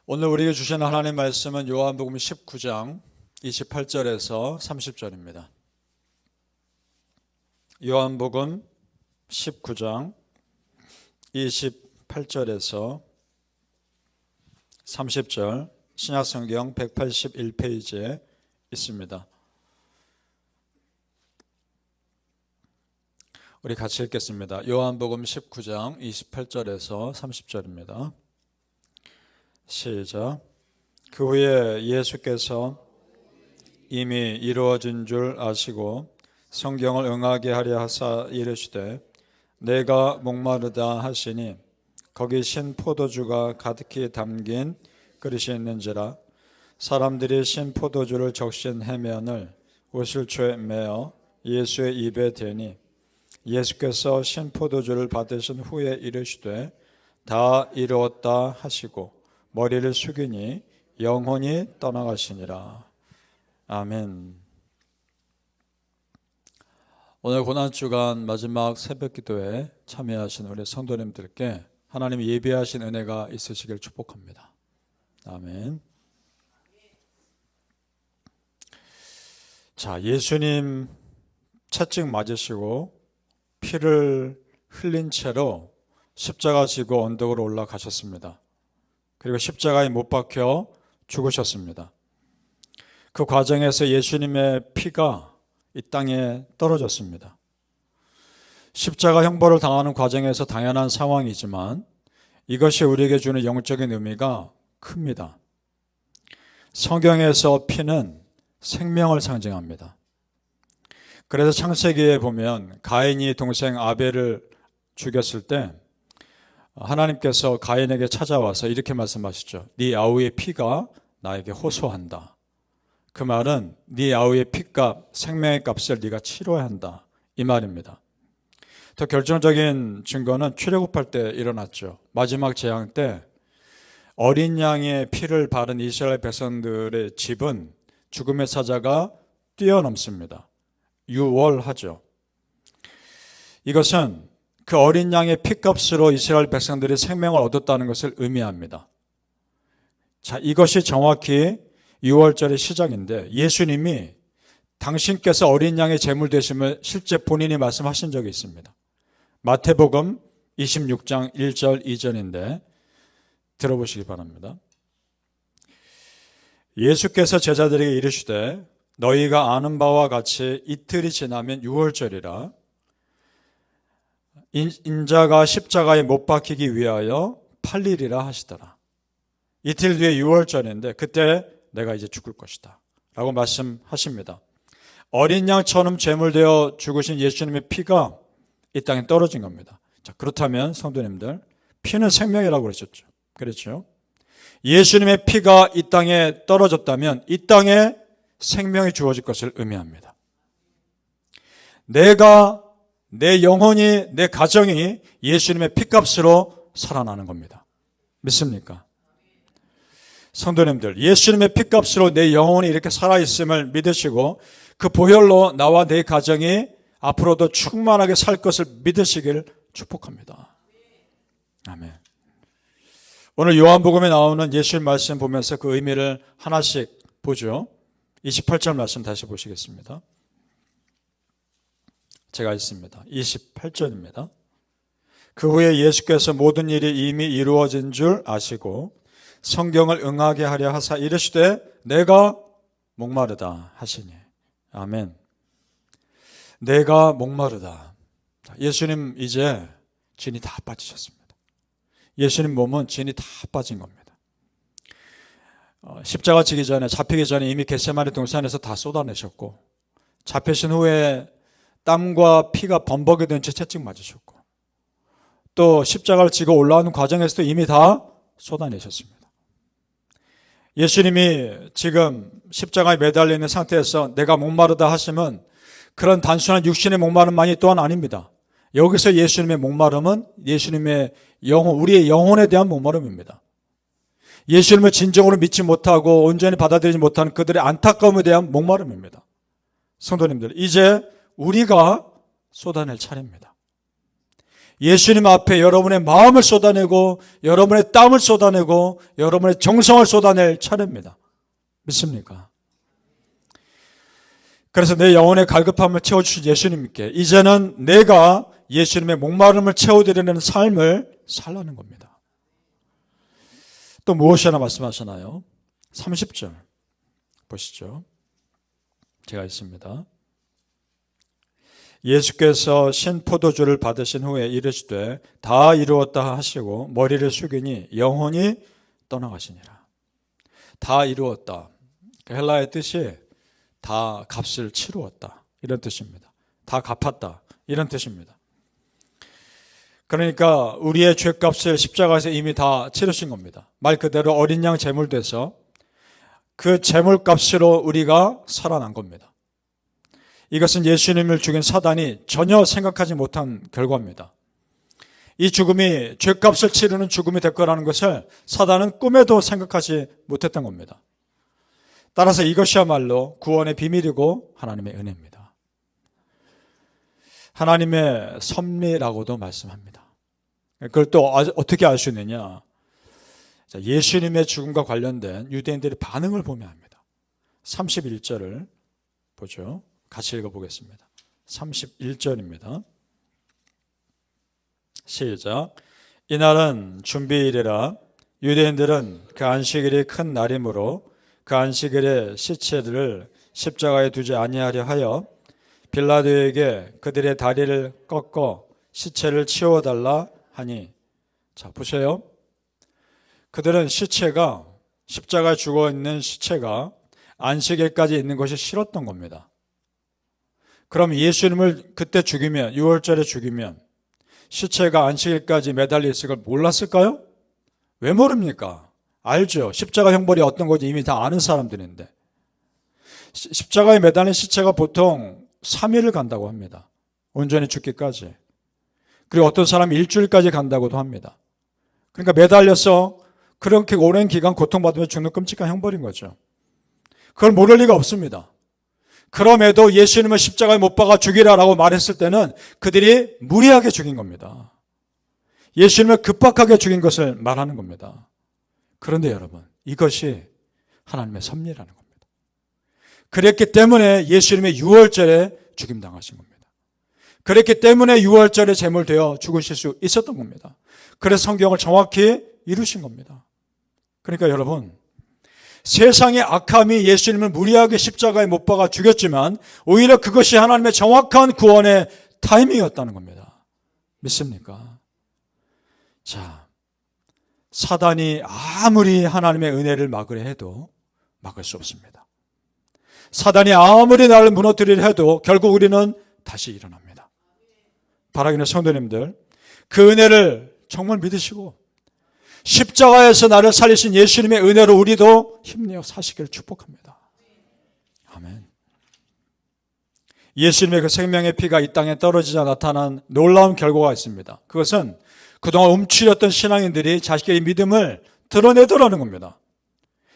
오늘 우리에게 주신 하나님의 말씀은 요한복음 19장 28절에서 30절입니다. 요한복음 19장 28절에서 30절 신약성경 181페이지에 있습니다. 우리 같이 읽겠습니다. 요한복음 19장 28절에서 30절입니다. 시작. 그 후에 예수께서 이미 이루어진 줄 아시고 성경을 응하게 하려 하사 이르시되 내가 목마르다 하시니 거기 신 포도주가 가득히 담긴 그릇이 있는지라 사람들이 신 포도주를 적신 해면을 우슬초에 메어 예수의 입에 대니 예수께서 신 포도주를 받으신 후에 이르시되 다 이루었다 하시고 머리를 숙이니 영혼이 떠나가시니라. 아멘. 오늘 고난주간 마지막 새벽기도에 참여하신 우리 성도님들께 하나님이 예비하신 은혜가 있으시길 축복합니다. 아멘. 자, 예수님 채찍 맞으시고 피를 흘린 채로 십자가 지고 언덕으로 올라가셨습니다. 그리고 십자가에 못 박혀 죽으셨습니다. 그 과정에서 예수님의 피가 이 땅에 떨어졌습니다. 십자가 형벌을 당하는 과정에서 당연한 상황이지만 이것이 우리에게 주는 영적인 의미가 큽니다. 성경에서 피는 생명을 상징합니다. 그래서 창세기에 보면 가인이 동생 아벨을 죽였을 때 하나님께서 가인에게 찾아와서 이렇게 말씀하시죠. 네 아우의 피가 나에게 호소한다. 그 말은 네 아우의 피값, 생명의 값을 네가 치러야 한다. 이 말입니다. 더 결정적인 증거는 출애굽할 때 일어났죠. 마지막 재앙 때 어린 양의 피를 바른 이스라엘 백성들의 집은 죽음의 사자가 뛰어넘습니다. 유월하죠. 이것은 그 어린 양의 피값으로 이스라엘 백성들이 생명을 얻었다는 것을 의미합니다. 자, 이것이 정확히 6월절의 시작인데 예수님이 당신께서 어린 양의 제물 되심을 실제 본인이 말씀하신 적이 있습니다. 마태복음 26장 1절 2절인데 들어보시기 바랍니다. 예수께서 제자들에게 이르시되 너희가 아는 바와 같이 이틀이 지나면 6월절이라 인자가 십자가에 못 박히기 위하여 팔리리라 하시더라. 이틀 뒤에 6월절인데 그때 내가 이제 죽을 것이다 라고 말씀하십니다. 어린 양처럼 제물되어 죽으신 예수님의 피가 이 땅에 떨어진 겁니다. 자, 그렇다면 성도님들, 피는 생명이라고 그러셨죠. 그렇죠? 예수님의 피가 이 땅에 떨어졌다면 이 땅에 생명이 주어질 것을 의미합니다. 내 영혼이, 내 가정이 예수님의 피값으로 살아나는 겁니다. 믿습니까? 성도님들, 예수님의 피값으로 내 영혼이 이렇게 살아있음을 믿으시고 그 보혈로 나와 내 가정이 앞으로도 충만하게 살 것을 믿으시길 축복합니다. 아멘. 오늘 요한복음에 나오는 예수님 말씀 보면서 그 의미를 하나씩 보죠. 28절 말씀 다시 보시겠습니다. 제가 있습니다. 28절입니다. 그 후에 예수께서 모든 일이 이미 이루어진 줄 아시고 성경을 응하게 하려 하사 이르시되 내가 목마르다 하시니. 아멘. 내가 목마르다. 예수님 이제 진이 다 빠지셨습니다. 예수님 몸은 진이 다 빠진 겁니다. 십자가 지기 전에, 잡히기 전에 이미 겟세마네 동산에서 다 쏟아내셨고 잡히신 후에 땀과 피가 범벅이 된 채 채찍 맞으셨고 또 십자가를 지고 올라오는 과정에서도 이미 다 쏟아내셨습니다. 예수님이 지금 십자가에 매달려 있는 상태에서 내가 목마르다 하시면 그런 단순한 육신의 목마름만이 또한 아닙니다. 여기서 예수님의 목마름은 예수님의 영혼, 우리의 영혼에 대한 목마름입니다. 예수님을 진정으로 믿지 못하고 온전히 받아들이지 못하는 그들의 안타까움에 대한 목마름입니다. 성도님들, 이제 우리가 쏟아낼 차례입니다. 예수님 앞에 여러분의 마음을 쏟아내고 여러분의 땀을 쏟아내고 여러분의 정성을 쏟아낼 차례입니다. 믿습니까? 그래서 내 영혼의 갈급함을 채워주신 예수님께 이제는 내가 예수님의 목마름을 채워드리는 삶을 살라는 겁니다. 또 무엇이나 말씀하시나요? 30절 보시죠. 제가 있습니다. 예수께서 신포도주를 받으신 후에 이르시되 다 이루었다 하시고 머리를 숙이니 영혼이 떠나가시니라. 다 이루었다. 헬라의 뜻이 다 값을 치루었다 이런 뜻입니다. 다 갚았다 이런 뜻입니다. 그러니까 우리의 죄값을 십자가에서 이미 다 치르신 겁니다. 말 그대로 어린 양 제물돼서 그 제물값으로 우리가 살아난 겁니다. 이것은 예수님을 죽인 사단이 전혀 생각하지 못한 결과입니다. 이 죽음이 죄값을 치르는 죽음이 될 거라는 것을 사단은 꿈에도 생각하지 못했던 겁니다. 따라서 이것이야말로 구원의 비밀이고 하나님의 은혜입니다. 하나님의 섭리라고도 말씀합니다. 그걸 또 어떻게 알 수 있느냐? 예수님의 죽음과 관련된 유대인들의 반응을 보면 합니다. 31절을 보죠. 같이 읽어보겠습니다. 31절입니다. 시작. 이날은 준비일이라 유대인들은 그 안식일이 큰 날이므로 그 안식일에 시체들을 십자가에 두지 아니하려 하여 빌라도에게 그들의 다리를 꺾어 시체를 치워달라 하니, 자 보세요. 그들은 시체가 십자가에 죽어있는 시체가 안식일까지 있는 것이 싫었던 겁니다. 그럼 예수님을 그때 죽이면, 6월절에 죽이면 시체가 안식일까지 매달려 있을 걸 몰랐을까요? 왜 모릅니까? 알죠. 십자가 형벌이 어떤 건지 이미 다 아는 사람들인데. 십자가에 매달린 시체가 보통 3일을 간다고 합니다. 온전히 죽기까지. 그리고 어떤 사람이 일주일까지 간다고도 합니다. 그러니까 매달려서 그렇게 오랜 기간 고통받으며 죽는 끔찍한 형벌인 거죠. 그걸 모를 리가 없습니다. 그럼에도 예수님을 십자가에 못 박아 죽이라라고 말했을 때는 그들이 무리하게 죽인 겁니다. 예수님을 급박하게 죽인 것을 말하는 겁니다. 그런데 여러분, 이것이 하나님의 섭리라는 겁니다. 그랬기 때문에 예수님의 6월절에 죽임당하신 겁니다. 그랬기 때문에 6월절에 제물되어 죽으실 수 있었던 겁니다. 그래서 성경을 정확히 이루신 겁니다. 그러니까 여러분, 세상의 악함이 예수님을 무리하게 십자가에 못 박아 죽였지만 오히려 그것이 하나님의 정확한 구원의 타이밍이었다는 겁니다. 믿습니까? 자, 사단이 아무리 하나님의 은혜를 막으려 해도 막을 수 없습니다. 사단이 아무리 나를 무너뜨리려 해도 결국 우리는 다시 일어납니다. 바라기는 성도님들, 그 은혜를 정말 믿으시고 십자가에서 나를 살리신 예수님의 은혜로 우리도 힘내어 사시기를 축복합니다. 아멘. 예수님의 그 생명의 피가 이 땅에 떨어지자 나타난 놀라운 결과가 있습니다. 그것은 그동안 움츠렸던 신앙인들이 자식의 믿음을 드러내더라는 겁니다.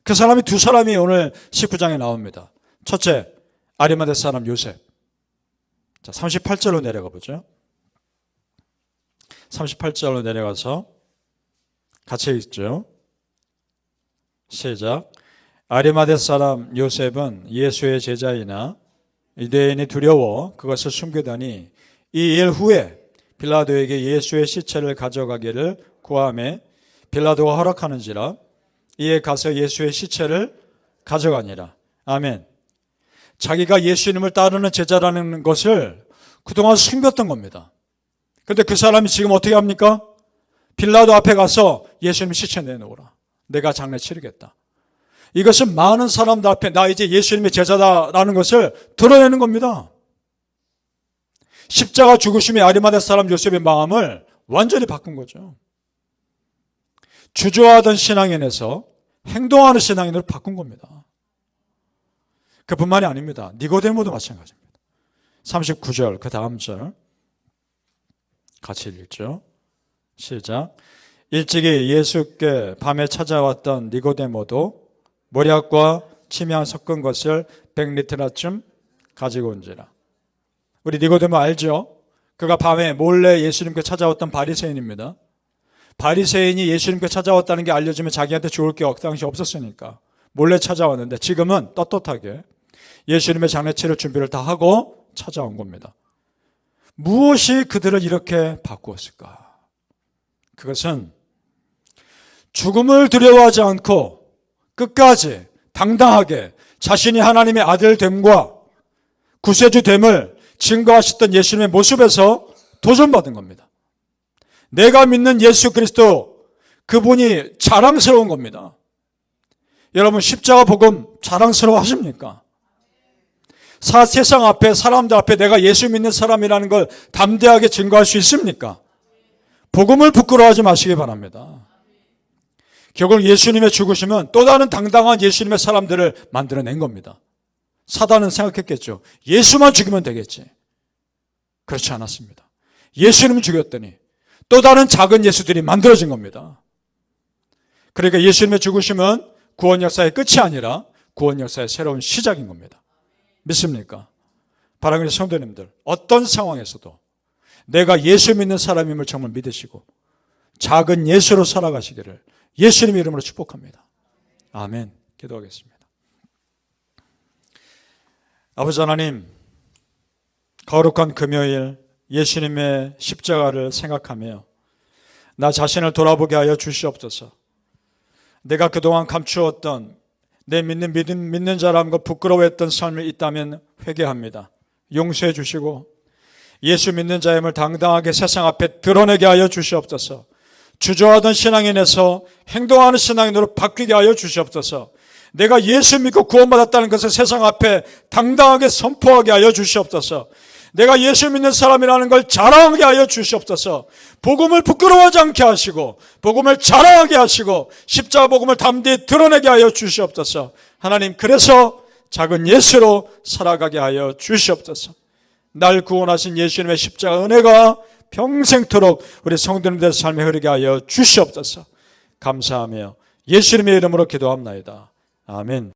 그 사람이 두 사람이 오늘 19장에 나옵니다. 첫째, 아리마대 사람 요셉. 자, 38절로 내려가 보죠. 38절로 내려가서 같이 읽죠. 시작. 아리마대 사람 요셉은 예수의 제자이나 유대인이 두려워 그것을 숨기더니 이 일 후에 빌라도에게 예수의 시체를 가져가기를 구하매 빌라도가 허락하는지라 이에 가서 예수의 시체를 가져가니라. 아멘. 자기가 예수님을 따르는 제자라는 것을 그동안 숨겼던 겁니다. 그런데 그 사람이 지금 어떻게 합니까? 빌라도 앞에 가서 예수님 시체 내놓으라. 내가 장례 치르겠다. 이것은 많은 사람들 앞에 나 이제 예수님의 제자다라는 것을 드러내는 겁니다. 십자가 죽으심의 아리마대 사람 요셉의 마음을 완전히 바꾼 거죠. 주저하던 신앙인에서 행동하는 신앙인으로 바꾼 겁니다. 그뿐만이 아닙니다. 니고데모도 마찬가지입니다. 39절 그 다음 절 같이 읽죠. 시작. 일찍이 예수께 밤에 찾아왔던 니고데모도 모략과 침향 섞은 것을 100리터나쯤 가지고 온지라. 우리 니고데모 알죠? 그가 밤에 몰래 예수님께 찾아왔던 바리새인입니다. 바리새인이 예수님께 찾아왔다는 게 알려지면 자기한테 좋을 게 당시 없었으니까 몰래 찾아왔는데 지금은 떳떳하게 예수님의 장례치를 준비를 다 하고 찾아온 겁니다. 무엇이 그들을 이렇게 바꾸었을까? 그것은 죽음을 두려워하지 않고 끝까지 당당하게 자신이 하나님의 아들됨과 구세주됨을 증거하셨던 예수님의 모습에서 도전받은 겁니다. 내가 믿는 예수 그리스도, 그분이 자랑스러운 겁니다. 여러분, 십자가 복음 자랑스러워 하십니까? 세상 앞에, 사람들 앞에 내가 예수 믿는 사람이라는 걸 담대하게 증거할 수 있습니까? 복음을 부끄러워하지 마시기 바랍니다. 결국 예수님의 죽으심은 또 다른 당당한 예수님의 사람들을 만들어낸 겁니다. 사단은 생각했겠죠. 예수만 죽이면 되겠지. 그렇지 않았습니다. 예수님을 죽였더니 또 다른 작은 예수들이 만들어진 겁니다. 그러니까 예수님의 죽으심은 구원 역사의 끝이 아니라 구원 역사의 새로운 시작인 겁니다. 믿습니까? 사랑하는 성도님들, 어떤 상황에서도 내가 예수 믿는 사람임을 정말 믿으시고 작은 예수로 살아가시기를 예수님의 이름으로 축복합니다. 아멘. 기도하겠습니다. 아버지 하나님, 거룩한 금요일 예수님의 십자가를 생각하며 나 자신을 돌아보게 하여 주시옵소서. 내가 그동안 감추었던 내 믿는 자라는 것 부끄러워했던 삶이 있다면 회개합니다. 용서해 주시고 예수 믿는 자임을 당당하게 세상 앞에 드러내게 하여 주시옵소서. 주저하던 신앙인에서 행동하는 신앙인으로 바뀌게 하여 주시옵소서. 내가 예수 믿고 구원받았다는 것을 세상 앞에 당당하게 선포하게 하여 주시옵소서. 내가 예수 믿는 사람이라는 걸 자랑하게 하여 주시옵소서. 복음을 부끄러워하지 않게 하시고 복음을 자랑하게 하시고 십자가 복음을 담대히 드러내게 하여 주시옵소서. 하나님, 그래서 작은 예수로 살아가게 하여 주시옵소서. 날 구원하신 예수님의 십자가 은혜가 평생토록 우리 성도님들의 삶에 흐르게 하여 주시옵소서. 감사하며 예수님의 이름으로 기도합나이다. 아멘.